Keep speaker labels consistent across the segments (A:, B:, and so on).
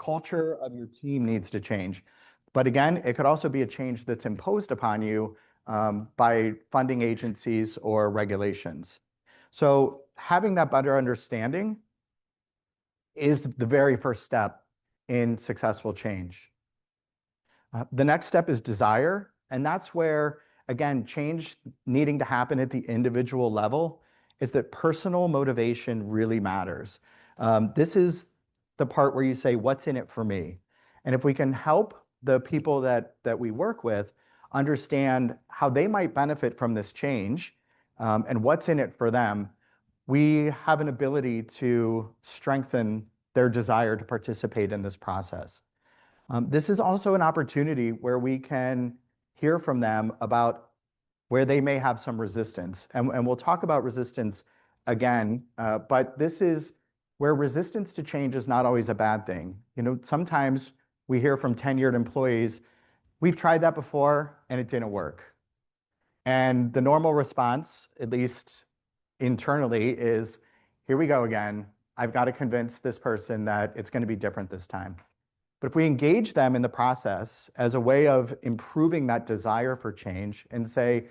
A: culture of your team needs to change. But again, it could also be a change that's imposed upon you by funding agencies or regulations. So having that better understanding is the very first step in successful change. The next step is desire, and that's where, again, change needing to happen at the individual level is that personal motivation really matters. This is the part where you say, what's in it for me? And if we can help the people that we work with understand how they might benefit from this change and what's in it for them, we have an ability to strengthen their desire to participate in this process. This is also an opportunity where we can hear from them about where they may have some resistance. And we'll talk about resistance again, but this is where resistance to change is not always a bad thing. You know, sometimes we hear from tenured employees, we've tried that before and it didn't work. And the normal response, at least internally, is here we go again. I've got to convince this person that it's going to be different this time. But if we engage them in the process as a way of improving that desire for change and say,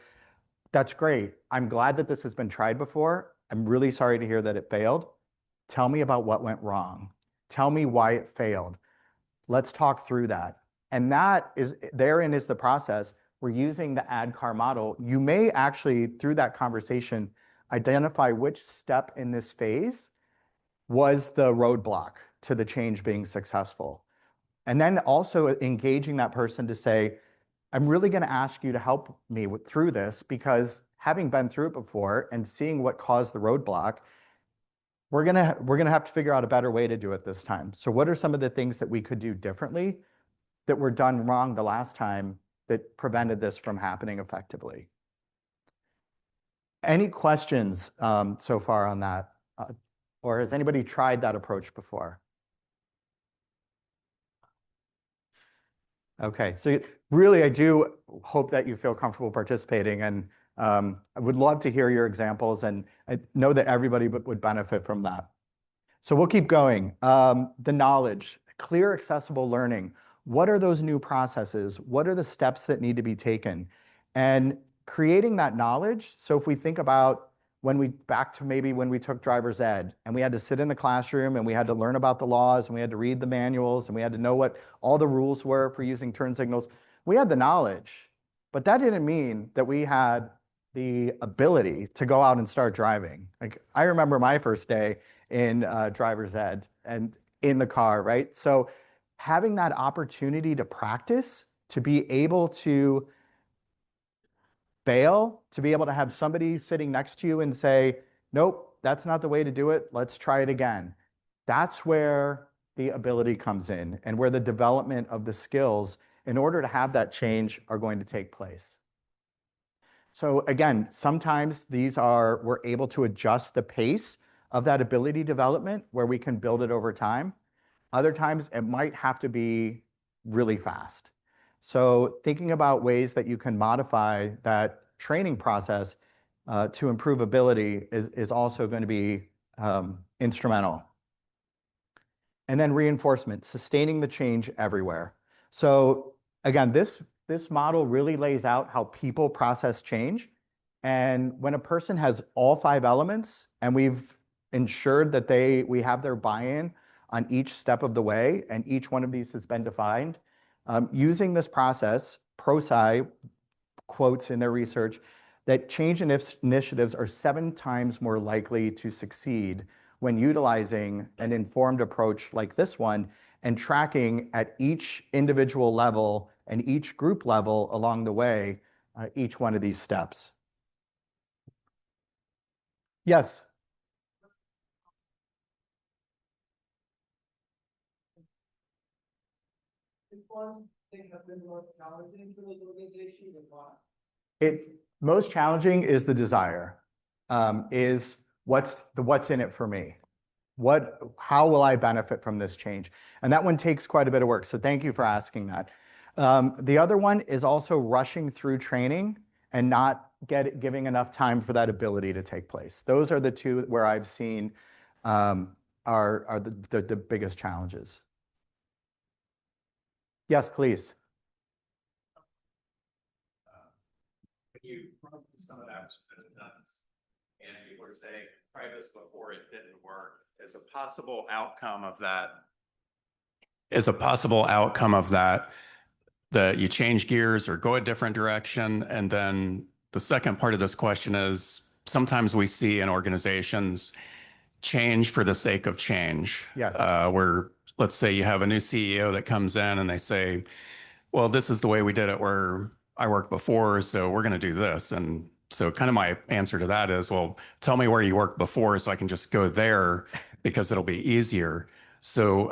A: that's great. I'm glad that this has been tried before. I'm really sorry to hear that it failed. Tell me about what went wrong. Tell me why it failed. Let's talk through that. And that is, therein is the process. We're using the ADKAR model. You may actually, through that conversation, identify which step in this phase was the roadblock to the change being successful. And then also engaging that person to say, I'm really going to ask you to help me through this because having been through it before and seeing what caused the roadblock, we're going to have to figure out a better way to do it this time. So what are some of the things that we could do differently that were done wrong the last time that prevented this from happening effectively? Any questions so far on that? Or has anybody tried that approach before? Okay, so really, I do hope that you feel comfortable participating, and I would love to hear your examples, and I know that everybody would benefit from that. So we'll keep going. The knowledge, clear, accessible learning. What are those new processes? What are the steps that need to be taken? And creating that knowledge. So if we think about back to maybe when we took driver's ed and we had to sit in the classroom and we had to learn about the laws and we had to read the manuals and we had to know what all the rules were for using turn signals. We had the knowledge, but that didn't mean that we had the ability to go out and start driving. Like I remember my first day in driver's ed and in the car, right? So having that opportunity to practice, to be able to fail, to be able to have somebody sitting next to you and say, nope, that's not the way to do it. Let's try it again. That's where the ability comes in and where the development of the skills in order to have that change are going to take place. So again, sometimes we're able to adjust the pace of that ability development where we can build it over time. Other times it might have to be really fast. So thinking about ways that you can modify that training process to improve ability is also going to be instrumental. And then reinforcement, sustaining the change everywhere. So again, this model really lays out how people process change. And when a person has all 5 elements and we've ensured that we have their buy-in on each step of the way and each one of these has been defined, using this process, ProSci quotes in their research that change initiatives are 7 times more likely to succeed when utilizing an informed approach like this one and tracking at each individual level and each group level along the way, each one of these steps. Yes. Most challenging is the desire, is what's in it for me? How will I benefit from this change? And that one takes quite a bit of work. So thank you for asking that. The other one is also rushing through training and not giving enough time for that ability to take place. Those are the 2 where I've seen are the biggest challenges. Yes, please.
B: When you run to some of that resistance and people are saying, try this before it didn't work, is a possible outcome of that you change gears or go a different direction? And then the second part of this question is sometimes we see in organizations change for the sake of change.
A: Yes.
B: Where let's say you have a new CEO that comes in and they say, well, this is the way we did it where I worked before, so we're going to do this. And so kind of my answer to that is, well, tell me where you worked before so I can just go there because it'll be easier. So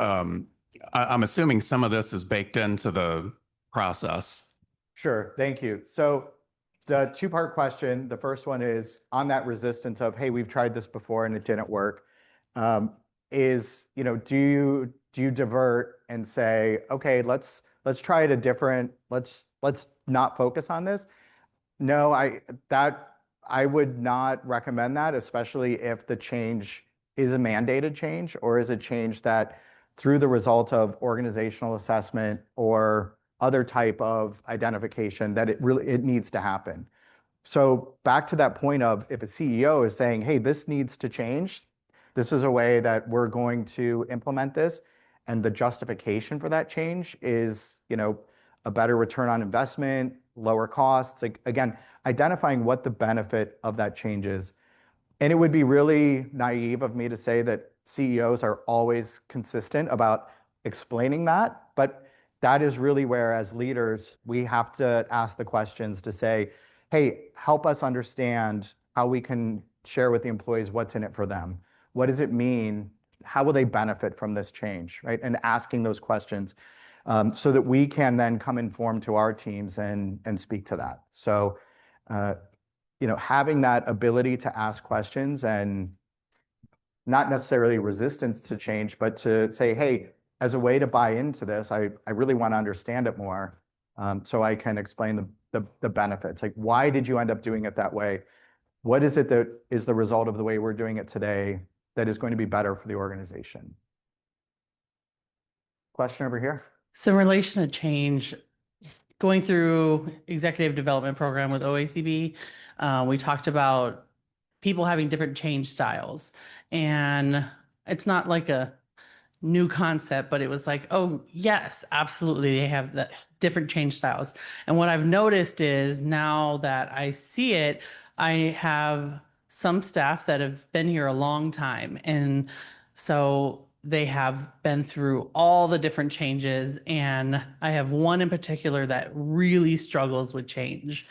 B: I'm assuming some of this is baked into the process.
A: Sure. Thank you. So the two-part question, the first one is on that resistance of, hey, we've tried this before and it didn't work. Do you divert and say, okay, let's try it a different, let's not focus on this? No, I would not recommend that, especially if the change is a mandated change or is a change that through the result of organizational assessment or other type of identification that it needs to happen. So back to that point of if a CEO is saying, hey, this needs to change, this is a way that we're going to implement this, and the justification for that change is, a better return on investment, lower costs. Like, again, identifying what the benefit of that change is. And it would be really naive of me to say that CEOs are always consistent about explaining that, but that is really where, as leaders, we have to ask the questions to say, hey, help us understand how we can share with the employees what's in it for them. What does it mean? How will they benefit from this change, right? And asking those questions so that we can then come informed to our teams and speak to that. So, having that ability to ask questions and not necessarily resistance to change, but to say, hey, as a way to buy into this, I really want to understand it more so I can explain the benefits. Like, why did you end up doing it that way? What is it that is the result of the way we're doing it today that is going to be better for the organization? Question over here.
C: So in relation to change, going through executive development program with OACB, we talked about people having different change styles. And it's not like a new concept, but it was like, oh, yes, absolutely. They have the different change styles. And what I've noticed is now that I see it, I have some staff that have been here a long time. And so they have been through all the different changes. And I have one in particular that really struggles with change.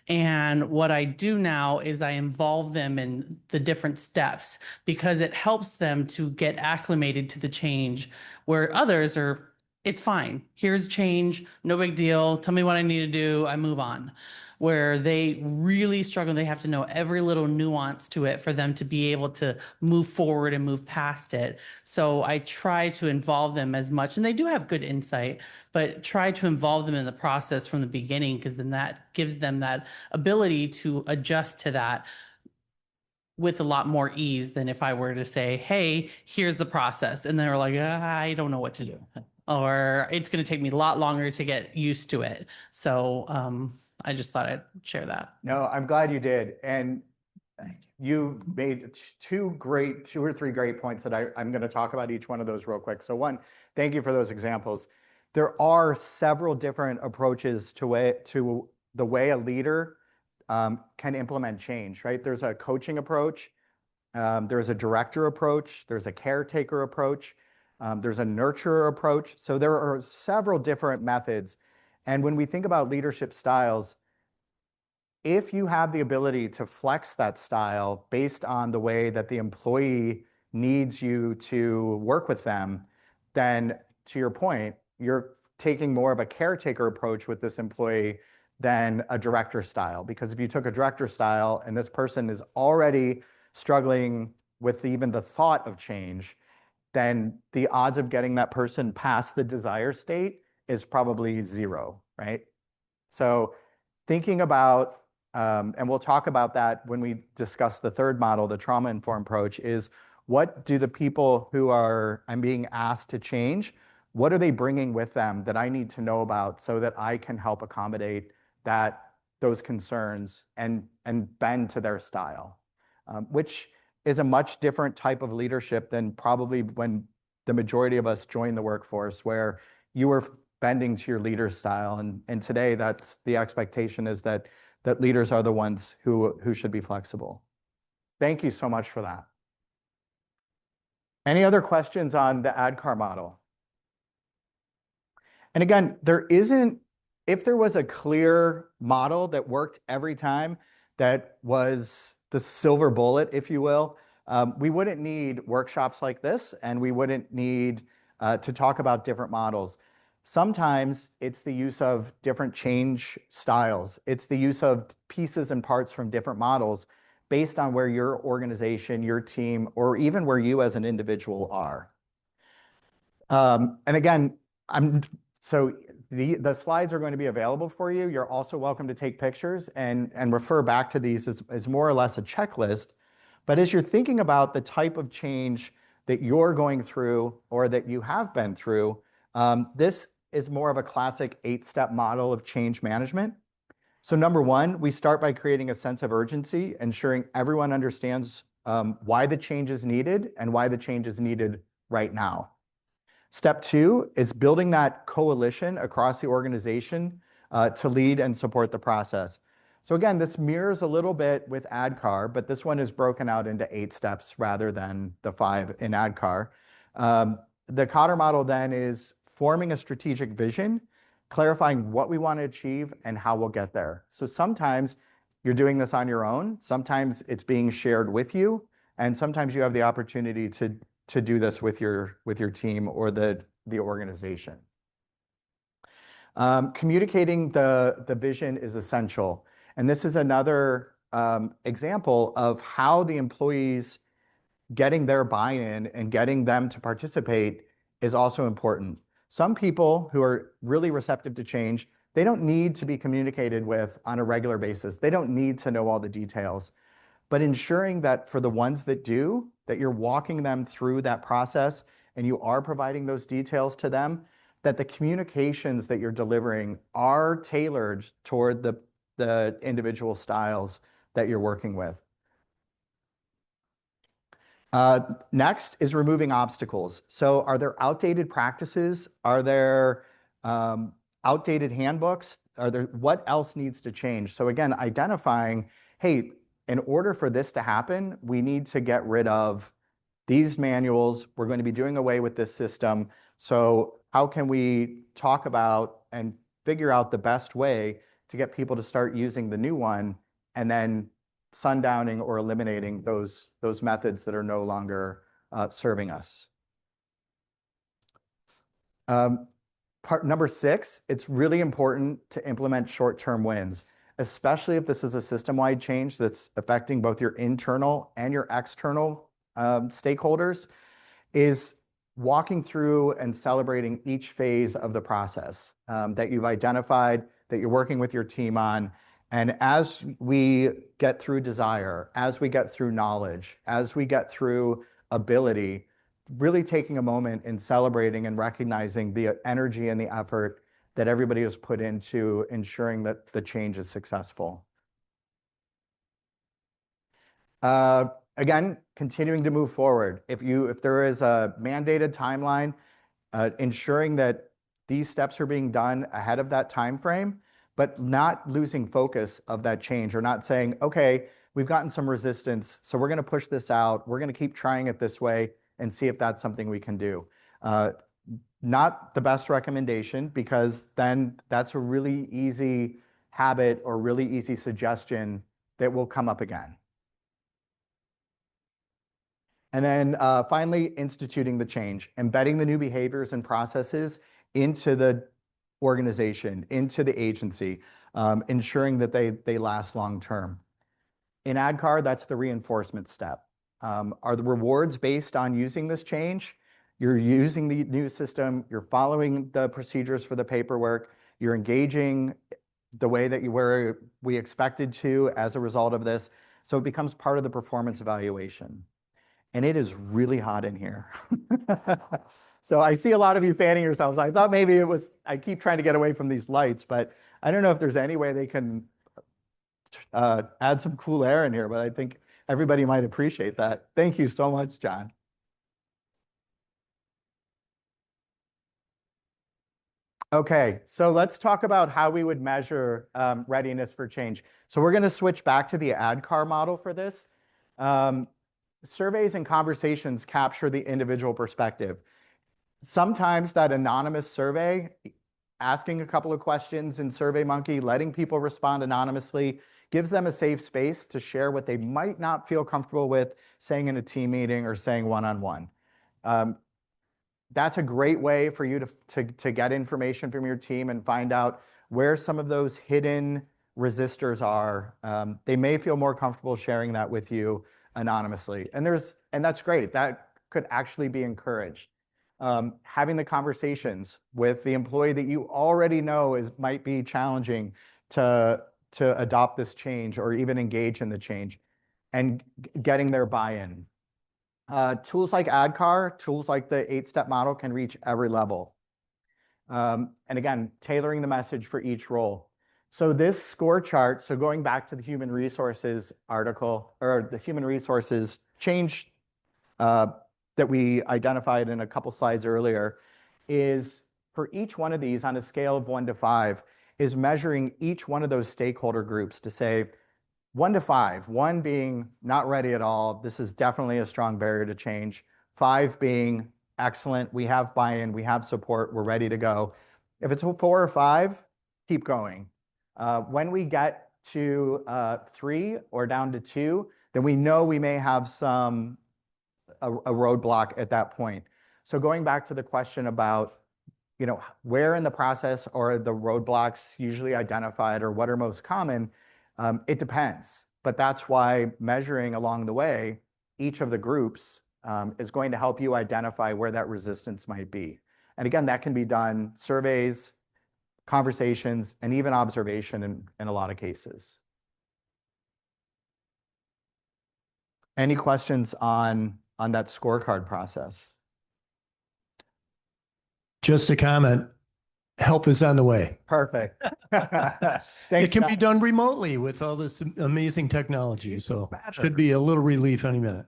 C: And what I do now is I involve them in the different steps because it helps them to get acclimated to the change, where others are, it's fine. Here's change, no big deal. Tell me what I need to do. I move on. Where they really struggle, they have to know every little nuance to it for them to be able to move forward and move past it. So I try to involve them as much, and they do have good insight, but try to involve them in the process from the beginning, because then that gives them that ability to adjust to that with a lot more ease than if I were to say, hey, here's the process. And they're like, I don't know what to do. Or it's going to take me a lot longer to get used to it. So I just thought I'd share that.
A: No, I'm glad you did. And you made two or three great points that I'm going to talk about each one of those real quick. So one, thank you for those examples. There are several different approaches to the way a leader can implement change, right? There's a coaching approach, there's a director approach, there's a caretaker approach, there's a nurturer approach. So there are several different methods. And when we think about leadership styles, if you have the ability to flex that style based on the way that the employee needs you to work with them, then to your point, you're taking more of a caretaker approach with this employee than a director style. Because if you took a director style and this person is already struggling with even the thought of change, then the odds of getting that person past the desired state is probably zero, right? So thinking about, and we'll talk about that when we discuss the third model, the trauma-informed approach, is what do the people who I'm being asked to change, What are they bringing with them that I need to know about so that I can help accommodate those concerns and bend to their style, which is a much different type of leadership than probably when the majority of us joined the workforce, where you were bending to your leader's style. And today, that's the expectation, is that leaders are the ones who should be flexible. Thank you so much for that. Any other questions on the ADKAR model? And again, if there was a clear model that worked every time, that was the silver bullet, if you will, we wouldn't need workshops like this, and we wouldn't need to talk about different models. Sometimes it's the use of different change styles. It's the use of pieces and parts from different models based on where your organization, your team, or even where you as an individual are. And again, the slides are going to be available for you. You're also welcome to take pictures and refer back to these as more or less a checklist. But as you're thinking about the type of change that you're going through or that you have been through, this is more of a classic 8-step model of change management. So number one, we start by creating a sense of urgency, ensuring everyone understands why the change is needed and why the change is needed right now. Step two is building that coalition across the organization to lead and support the process. So again, this mirrors a little bit with ADKAR, but this one is broken out into 8 steps rather than the 5 in ADKAR. The Cotter model then is forming a strategic vision, clarifying what we want to achieve and how we'll get there. So sometimes you're doing this on your own, sometimes it's being shared with you, and sometimes you have the opportunity to do this with your team or the organization. Communicating the vision is essential. And this is another example of how the employees getting their buy-in and getting them to participate is also important. Some people who are really receptive to change, they don't need to be communicated with on a regular basis. They don't need to know all the details. But ensuring that for the ones that do, that you're walking them through that process and you are providing those details to them, that the communications that you're delivering are tailored toward the individual styles that you're working with. Next is removing obstacles. So are there outdated practices? Are there outdated handbooks? What else needs to change? So again, identifying, hey, in order for this to happen, we need to get rid of these manuals. We're going to be doing away with this system. So how can we talk about and figure out the best way to get people to start using the new one, and then sundowning or eliminating those methods that are no longer serving us. Part number 6, it's really important to implement short-term wins, especially if this is a system-wide change that's affecting both your internal and your external stakeholders, is walking through and celebrating each phase of the process that you've identified, that you're working with your team on. And as we get through desire, as we get through knowledge, as we get through ability, really taking a moment and celebrating and recognizing the energy and the effort that everybody has put into ensuring that the change is successful. Again, continuing to move forward. If there is a mandated timeline, ensuring that these steps are being done ahead of that time frame, but not losing focus of that change, or not saying, okay, we've gotten some resistance, so we're going to push this out. We're going to keep trying it this way and see if that's something we can do. Not the best recommendation, because then that's a really easy habit or really easy suggestion that will come up again. And then finally, instituting the change, embedding the new behaviors and processes into the organization, into the agency, ensuring that they last long term. In ADKAR, that's the reinforcement step. Are the rewards based on using this change? You're using the new system, you're following the procedures for the paperwork, you're engaging the way that we expected to as a result of this. So it becomes part of the performance evaluation. And it is really hot in here. So I see a lot of you fanning yourselves. I thought maybe it was, I keep trying to get away from these lights, but I don't know if there's any way they can add some cool air in here, but I think everybody might appreciate that. Thank you so much, John. Okay, so let's talk about how we would measure readiness for change. So we're going to switch back to the ADKAR model for this. Surveys and conversations capture the individual perspective. Sometimes that anonymous survey, asking a couple of questions in SurveyMonkey, letting people respond anonymously, gives them a safe space to share what they might not feel comfortable with saying in a team meeting or saying one-on-one. That's a great way for you to get information from your team and find out where some of those hidden resistors are. They may feel more comfortable sharing that with you anonymously. And that's great. That could actually be encouraged. Having the conversations with the employee that you already know might be challenging to adopt this change or even engage in the change, and getting their buy-in. Tools like ADKAR, tools like the 8-step model can reach every level. And again, tailoring the message for each role. So this score chart, so going back to the human resources article, or the human resources change that we identified in a couple slides earlier, is for each one of these on a scale of 1 to 5, is measuring each one of those stakeholder groups to say, 1 to 5, 1 being not ready at all, this is definitely a strong barrier to change. 5 being excellent, we have buy-in, we have support, we're ready to go. If it's 4 or 5, keep going. When we get to 3 or down to 2, then we know we may have a roadblock at that point. So going back to the question about, where in the process are the roadblocks usually identified, or what are most common, it depends. But that's why measuring along the way each of the groups is going to help you identify where that resistance might be. And again, that can be done surveys, conversations, and even observation in a lot of cases. Any questions on that scorecard process?
D: Just a comment. Help is on the way.
A: Perfect.
D: It
A: Thanks,
D: can be
A: John.
D: done remotely with all this amazing technology. So should be a little relief any minute.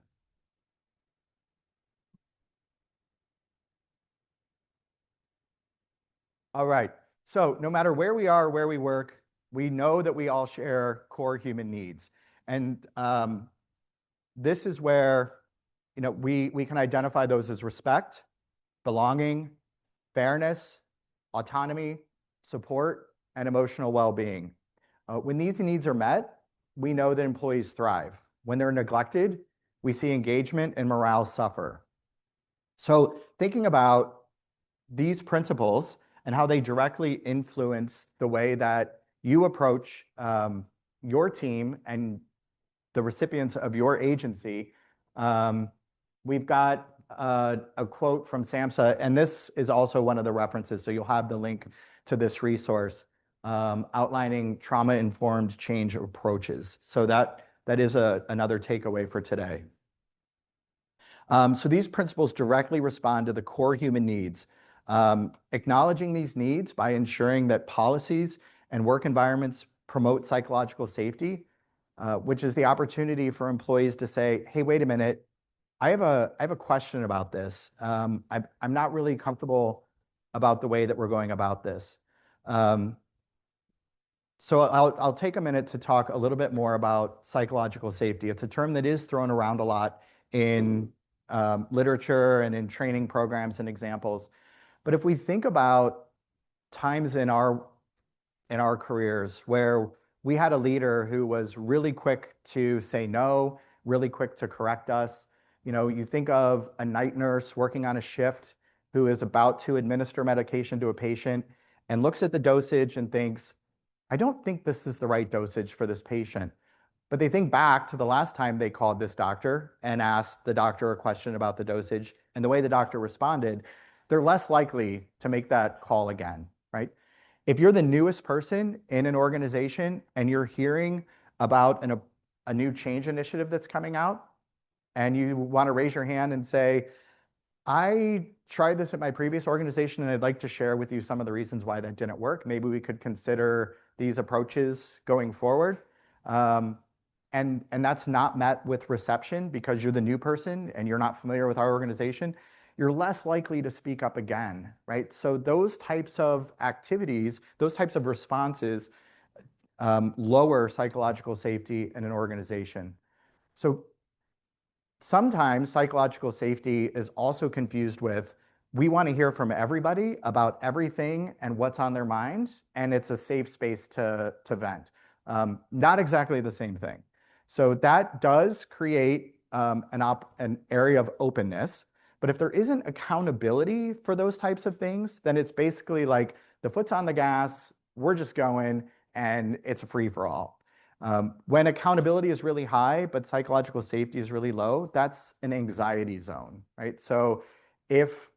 A: All right. So no matter where we are, where we work, we know that we all share core human needs. And this is where we can identify those as respect, belonging, fairness, autonomy, support, and emotional well-being. When these needs are met, we know that employees thrive. When they're neglected, we see engagement and morale suffer. So thinking about these principles and how they directly influence the way that you approach your team and the recipients of your agency, we've got a quote from SAMHSA, and this is also one of the references, so you'll have the link to this resource, outlining trauma-informed change approaches. So that is another takeaway for today. So these principles directly respond to the core human needs. Acknowledging these needs by ensuring that policies and work environments promote psychological safety, which is the opportunity for employees to say, hey, wait a minute, I have a question about this. I'm not really comfortable about the way that we're going about this. So I'll take a minute to talk a little bit more about psychological safety. It's a term that is thrown around a lot in literature and in training programs and examples. But if we think about times in our careers where we had a leader who was really quick to say no, really quick to correct us. You think of a night nurse working on a shift who is about to administer medication to a patient and looks at the dosage and thinks, I don't think this is the right dosage for this patient. But they think back to the last time they called this doctor and asked the doctor a question about the dosage, and the way the doctor responded, they're less likely to make that call again, right? If you're the newest person in an organization and you're hearing about a new change initiative that's coming out, and you want to raise your hand and say, I tried this at my previous organization, and I'd like to share with you some of the reasons why that didn't work. Maybe we could consider these approaches going forward. And that's not met with reception because you're the new person and you're not familiar with our organization. You're less likely to speak up again, right? So those types of activities, those types of responses lower psychological safety in an organization. So sometimes psychological safety is also confused with we want to hear from everybody about everything and what's on their mind, and it's a safe space to vent. Not exactly the same thing. So that does create an area of openness, but if there isn't accountability for those types of things, then it's basically like the foot's on the gas, we're just going, and it's a free-for-all. When accountability is really high, but psychological safety is really low, that's an anxiety zone, right? So if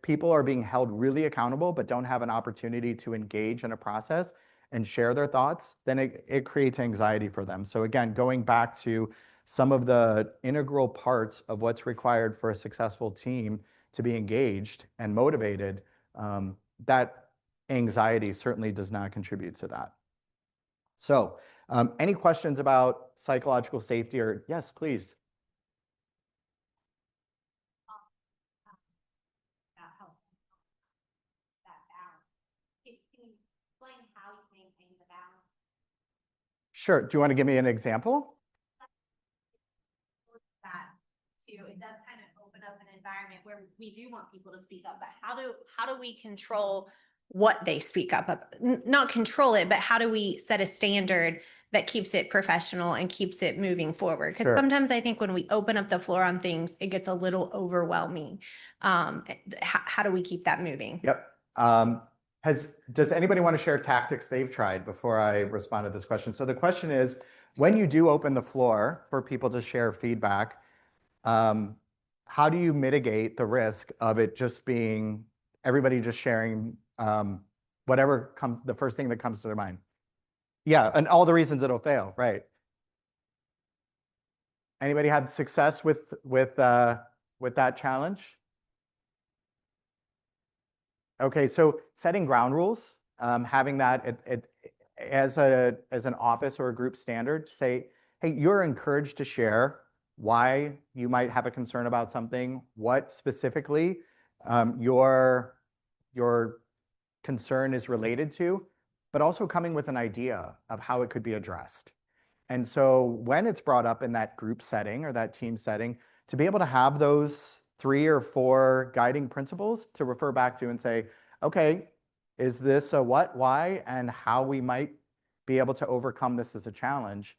A: people are being held really accountable, but don't have an opportunity to engage in a process and share their thoughts, then it creates anxiety for them. So again, going back to some of the integral parts of what's required for a successful team to be engaged and motivated, that anxiety certainly does not contribute to that. So any questions about psychological safety or yes, please.
E: That helps that balance. Can you explain how you maintain the balance?
A: Sure. Do you want to give me an example?
E: That too, it does kind of open up an environment where we do want people to speak up, but how do we control what they speak up? Not control it, but how do we set a standard that keeps it professional and keeps it moving forward? Because
A: Sure.
E: sometimes I think when we open up the floor on things, it gets a little overwhelming. How do we keep that moving?
A: Yep. Does anybody want to share tactics they've tried before I respond to this question? So the question is, when you do open the floor for people to share feedback, how do you mitigate the risk of it just being everybody just sharing whatever comes, the first thing that comes to their mind? Yeah, and all the reasons it'll fail, right? Anybody had success with that challenge? Okay, so setting ground rules, having that as an office or a group standard, say, hey, you're encouraged to share why you might have a concern about something, what specifically your concern is related to, but also coming with an idea of how it could be addressed. And so when it's brought up in that group setting or that team setting, to be able to have those 3 or 4 guiding principles to refer back to and say, okay, is this a what, why, and how we might be able to overcome this as a challenge?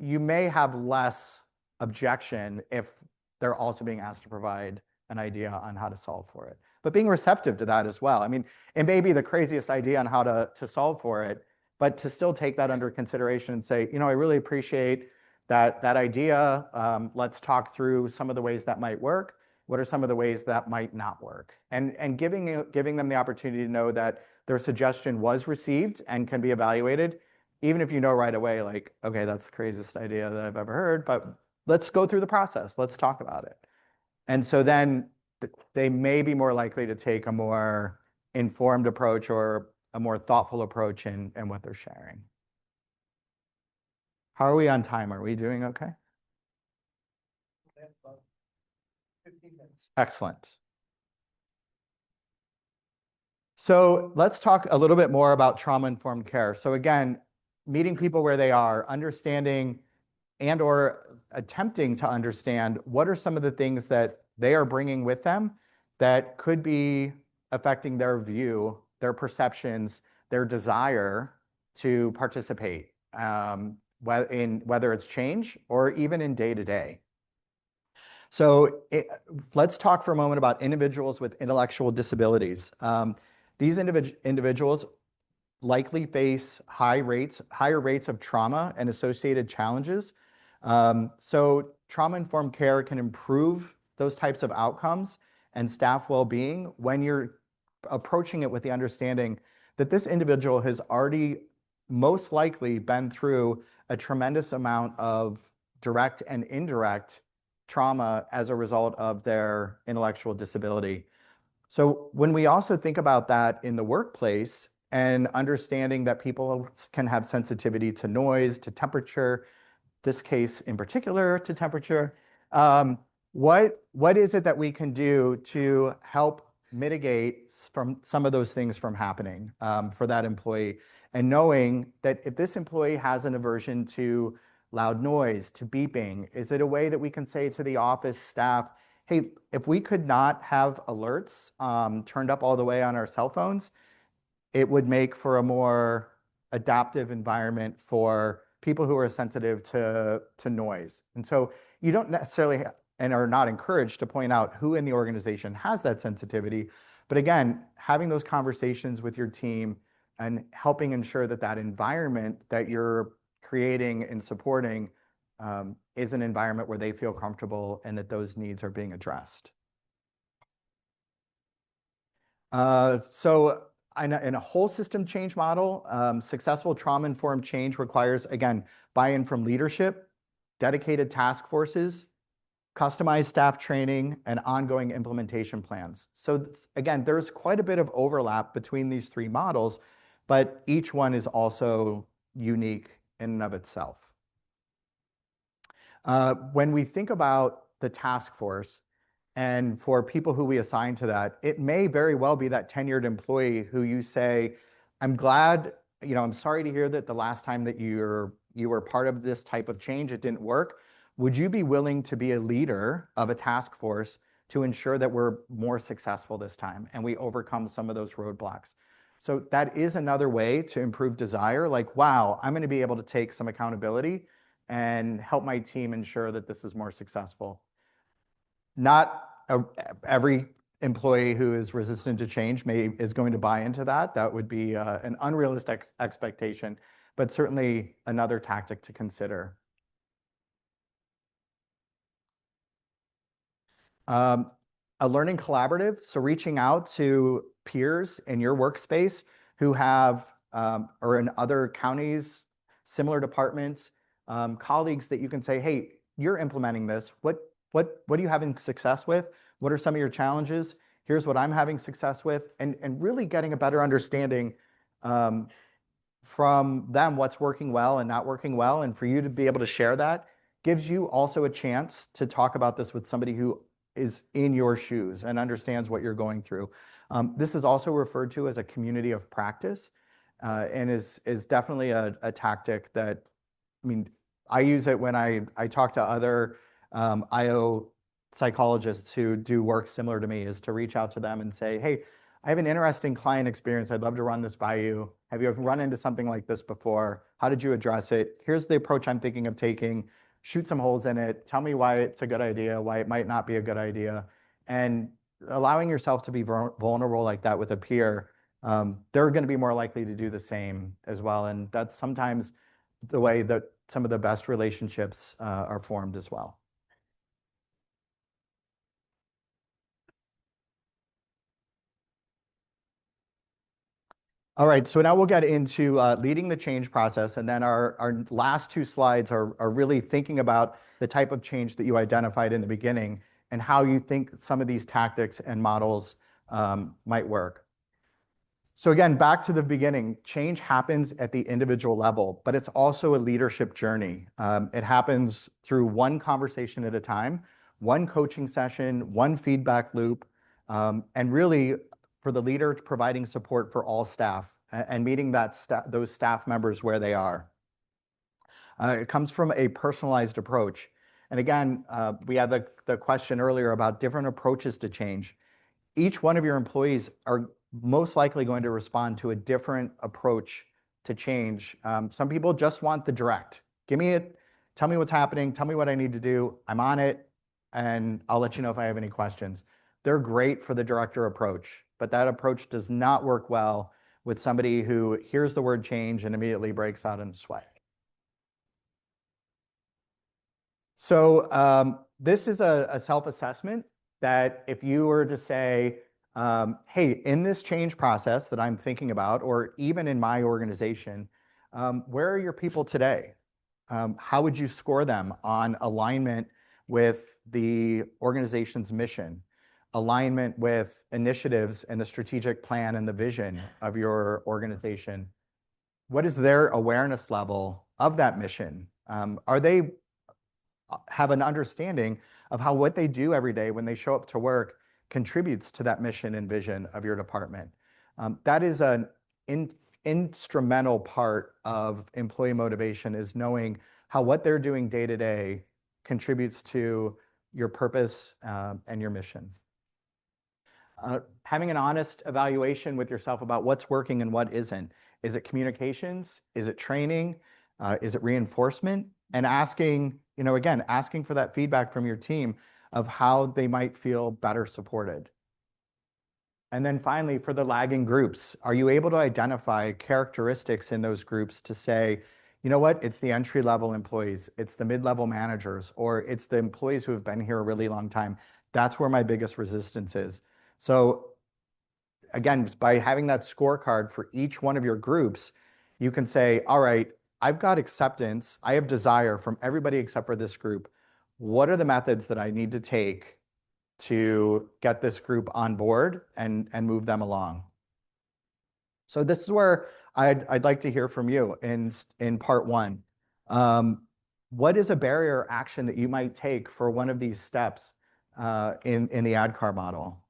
A: You may have less objection if they're also being asked to provide an idea on how to solve for it. But being receptive to that as well. I mean, it may be the craziest idea on how to solve for it, but to still take that under consideration and say, you know, I really appreciate that idea. Let's talk through some of the ways that might work. What are some of the ways that might not work? And giving them the opportunity to know that their suggestion was received and can be evaluated, even if you know right away, like, okay, that's the craziest idea that I've ever heard, but let's go through the process. Let's talk about it. And so then they may be more likely to take a more informed approach or a more thoughtful approach in what they're sharing. How are we on time? Are we doing okay? 15 minutes. Excellent. So let's talk a little bit more about trauma-informed care. So again, meeting people where they are, understanding and or attempting to understand what are some of the things that they are bringing with them that could be affecting their view, their perceptions, their desire to participate, whether it's change or even in day-to-day. So let's talk for a moment about individuals with intellectual disabilities. These individuals likely face higher rates of trauma and associated challenges. So trauma-informed care can improve those types of outcomes and staff well-being when you're approaching it with the understanding that this individual has already most likely been through a tremendous amount of direct and indirect trauma as a result of their intellectual disability. So when we also think about that in the workplace and understanding that people can have sensitivity to noise, to temperature, this case in particular to temperature, what is it that we can do to help mitigate from some of those things from happening for that employee? And knowing that if this employee has an aversion to loud noise, to beeping, is it a way that we can say to the office staff, hey, if we could not have alerts turned up all the way on our cell phones, it would make for a more adaptive environment for people who are sensitive to noise. And so you don't necessarily and are not encouraged to point out who in the organization has that sensitivity. But again, having those conversations with your team and helping ensure that that environment that you're creating and supporting is an environment where they feel comfortable and that those needs are being addressed. So in a whole system change model, successful trauma-informed change requires, again, buy-in from leadership, dedicated task forces, customized staff training, and ongoing implementation plans. So again, there's quite a bit of overlap between these three models, but each one is also unique in and of itself. When we think about the task force, and for people who we assign to that, it may very well be that tenured employee who you say, I'm glad, I'm sorry to hear that the last time that you were part of this type of change, it didn't work. Would you be willing to be a leader of a task force to ensure that we're more successful this time and we overcome some of those roadblocks? So that is another way to improve desire. Like, wow, I'm going to be able to take some accountability and help my team ensure that this is more successful. Not every employee who is resistant to change is going to buy into that. That would be an unrealistic expectation, but certainly another tactic to consider. A learning collaborative, so reaching out to peers in your workspace who have, or in other counties, similar departments, colleagues that you can say, hey, you're implementing this. What are you having success with? What are some of your challenges? Here's what I'm having success with, and really getting a better understanding from them what's working well and not working well, and for you to be able to share that gives you also a chance to talk about this with somebody who is in your shoes and understands what you're going through. This is also referred to as a community of practice, and is definitely a tactic that, I use it when I talk to other IO psychologists who do work similar to me, is to reach out to them and say, hey, I have an interesting client experience. I'd love to run this by you. Have you ever run into something like this before? How did you address it? Here's the approach I'm thinking of taking. Shoot some holes in it. Tell me why it's a good idea, why it might not be a good idea. And allowing yourself to be vulnerable like that with a peer, they're going to be more likely to do the same as well. And that's sometimes the way that some of the best relationships are formed as well. All right, so now we'll get into leading the change process, and then our last two slides are really thinking about the type of change that you identified in the beginning and how you think some of these tactics and models might work. So again, back to the beginning, change happens at the individual level, but it's also a leadership journey. It happens through one conversation at a time, one coaching session, one feedback loop, and really for the leader providing support for all staff and meeting those staff members where they are. It comes from a personalized approach. And again, we had the question earlier about different approaches to change. Each one of your employees are most likely going to respond to a different approach to change. Some people just want the direct. Give me it, tell me what's happening, tell me what I need to do, I'm on it, and I'll let you know if I have any questions. They're great for the director approach, but that approach does not work well with somebody who hears the word change and immediately breaks out in sweat. So this is a self-assessment that if you were to say, hey, in this change process that I'm thinking about, or even in my organization, where are your people today? How would you score them on alignment with the organization's mission, alignment with initiatives and the strategic plan and the vision of your organization. What is their awareness level of that mission? Are they have an understanding of how what they do every day when they show up to work contributes to that mission and vision of your department? That is an instrumental part of employee motivation, is knowing how what they're doing day to day contributes to your purpose and your mission. Having an honest evaluation with yourself about what's working and what isn't. Is it communications? Is it training? Is it reinforcement? And asking, again, asking for that feedback from your team of how they might feel better supported. And then finally, for the lagging groups, are you able to identify characteristics in those groups to say, you know what, it's the entry-level employees, it's the mid-level managers, or it's the employees who have been here a really long time. That's where my biggest resistance is. So again, by having that scorecard for each one of your groups, you can say, all right, I've got acceptance, I have desire from everybody except for this group. What are the methods that I need to take to get this group on board and move them along? So this is where I'd like to hear from you in part one. What is a barrier action that you might take for one of these steps in the ADKAR model?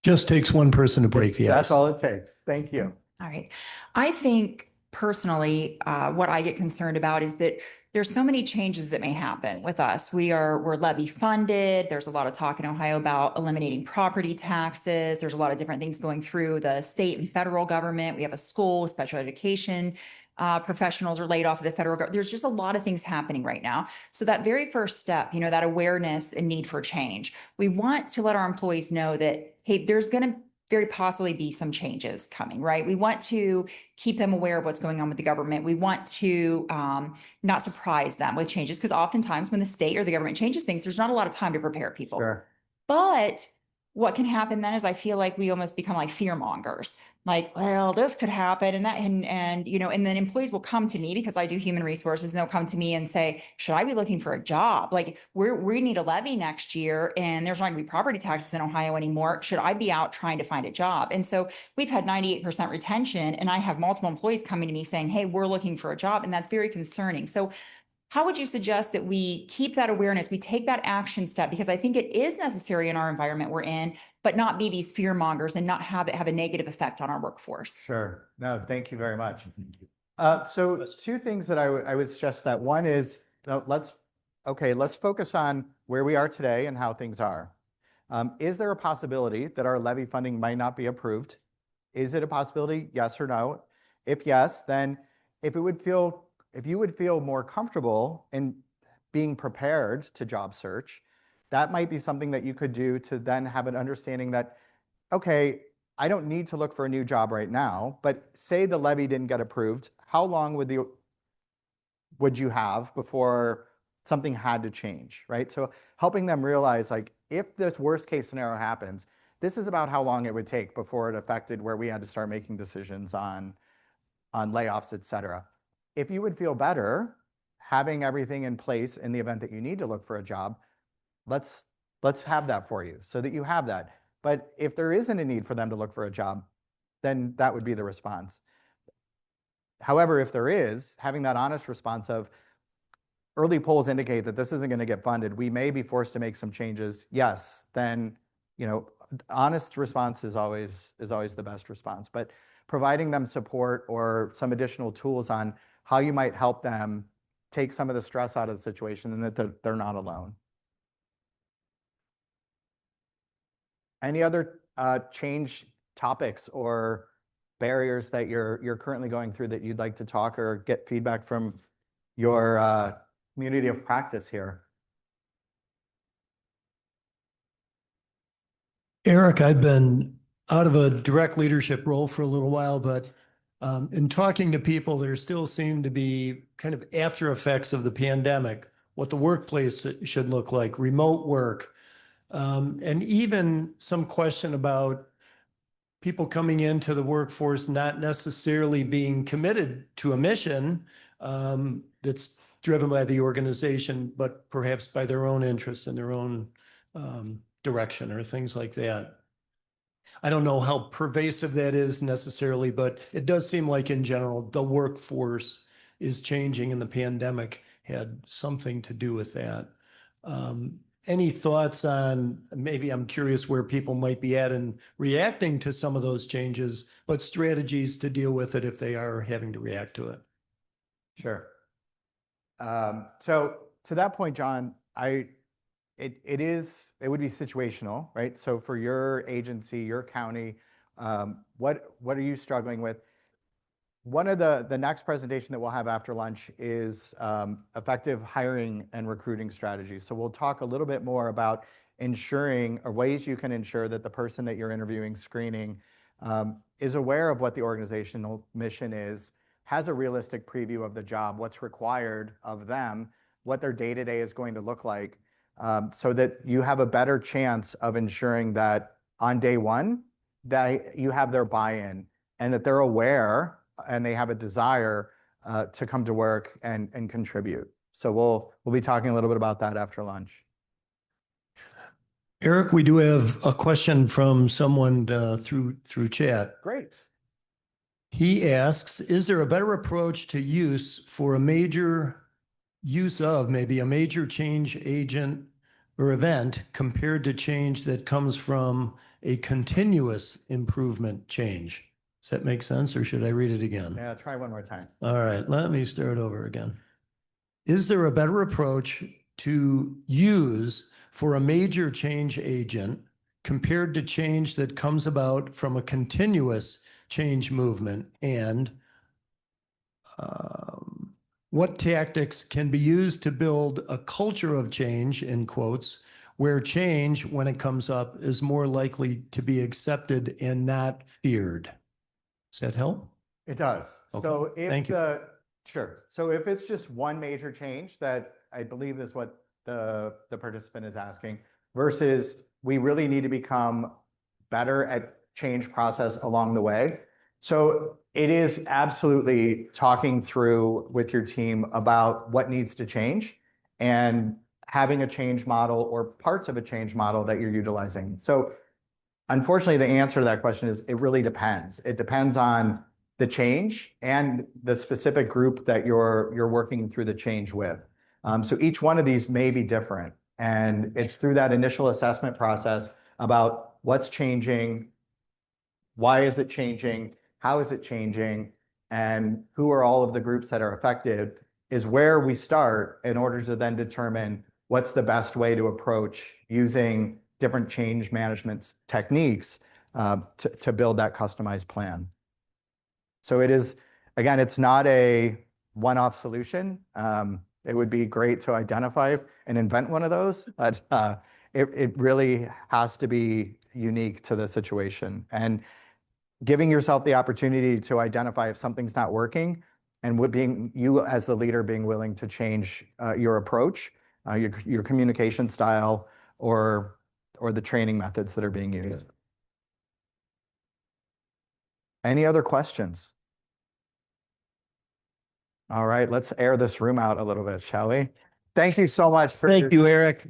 D: Just takes one person to break the ice.
A: That's all it takes. Thank you.
F: All right. I think personally, what I get concerned about is that there's so many changes that may happen with us. We're levy funded. There's a lot of talk in Ohio about eliminating property taxes. There's a lot of different things going through the state and federal government. We have a school, special education. Professionals are laid off of the federal government. There's just a lot of things happening right now. So that very first step, that awareness and need for change, we want to let our employees know that, hey, there's going to very possibly be some changes coming, right? We want to keep them aware of what's going on with the government. We want to not surprise them with changes, because oftentimes when the state or the government changes things, there's not a lot of time to prepare people.
A: Sure.
F: But what can happen then is I feel like we almost become like fear mongers. Like, well, this could happen and that, and then employees will come to me because I do human resources, and they'll come to me and say, should I be looking for a job? Like we need a levy next year and there's not gonna be property taxes in Ohio anymore. Should I be out trying to find a job? And so we've had 98% retention, and I have multiple employees coming to me saying, hey, we're looking for a job. And that's very concerning. So how would you suggest that we keep that awareness, we take that action step, because I think it is necessary in our environment we're in, but not be these fear mongers and not have it have a negative effect on our workforce?
A: Sure. No, thank you very much. So two things that I would suggest. That one is, let's focus on where we are today and how things are. Is there a possibility that our levy funding might not be approved? Is it a possibility? Yes or no? If yes, then if you would feel more comfortable in being prepared to job search, that might be something that you could do to then have an understanding that, okay, I don't need to look for a new job right now, but say the levy didn't get approved, how long would you have before something had to change, right? So helping them realize, like, if this worst case scenario happens, this is about how long it would take before it affected where we had to start making decisions on layoffs, et cetera. If you would feel better having everything in place in the event that you need to look for a job, let's have that for you so that you have that. But if there isn't a need for them to look for a job, then that would be the response. However, if there is, having that honest response of, early polls indicate that this isn't going to get funded, we may be forced to make some changes. Yes, then honest response is always the best response. But providing them support or some additional tools on how you might help them take some of the stress out of the situation, and that they're not alone. Any other change topics or barriers that you're currently going through that you'd like to talk or get feedback from your community of practice here?
D: Eric, I've been out of a direct leadership role for a little while, but in talking to people, there still seem to be kind of after effects of the pandemic, what the workplace should look like, remote work, And even some question about people coming into the workforce not necessarily being committed to a mission that's driven by the organization, but perhaps by their own interests and their own direction or things like that. I don't know how pervasive that is necessarily, but it does seem like in general, the workforce is changing and the pandemic had something to do with that. Any thoughts on, maybe I'm curious where people might be at in reacting to some of those changes, but strategies to deal with it if they are having to react to it?
A: Sure. So to that point, John, it would be situational, right? So for your agency, your county, what are you struggling with? One of the next presentation that we'll have after lunch is effective hiring and recruiting strategies. So we'll talk a little bit more about ensuring or ways you can ensure that the person that you're interviewing, screening, is aware of what the organizational mission is, has a realistic preview of the job, what's required of them, what their day-to-day is going to look like, so that you have a better chance of ensuring that on day one, that you have their buy-in and that they're aware and they have a desire to come to work and contribute. So we'll be talking a little bit about that after lunch.
D: Eric, we do have a question from someone through chat.
A: Great.
D: He asks, is there a better approach to use for a major use of maybe a major change agent or event compared to change that comes from a continuous improvement change? Does that make sense, or should I read it again?
A: Yeah, try one more time.
D: All right, let me start over again. Is there a better approach to use for a major change agent compared to change that comes about from a continuous change movement? And what tactics can be used to build a culture of change, in quotes, where change, when it comes up, is more likely to be accepted and not feared? Does that help?
A: It does.
D: Okay,
A: So if
D: thank you.
A: sure. So if it's just one major change that I believe is what the participant is asking, versus we really need to become better at change process along the way. So it is absolutely talking through with your team about what needs to change and having a change model or parts of a change model that you're utilizing. So unfortunately, the answer to that question is it really depends. It depends on the change and the specific group that you're working through the change with. So each one of these may be different. And it's through that initial assessment process about what's changing, why is it changing, how is it changing, and who are all of the groups that are affected is where we start in order to then determine what's the best way to approach using different change management techniques to build that customized plan. So it is, again, it's not a one-off solution. It would be great to identify and invent one of those, but it really has to be unique to the situation. And giving yourself the opportunity to identify if something's not working and being you as the leader being willing to change your approach, your communication style, or the training methods that are being used. Any other questions? All right, let's air this room out a little bit, shall we? Thank you so much for
D: Thank you, Eric.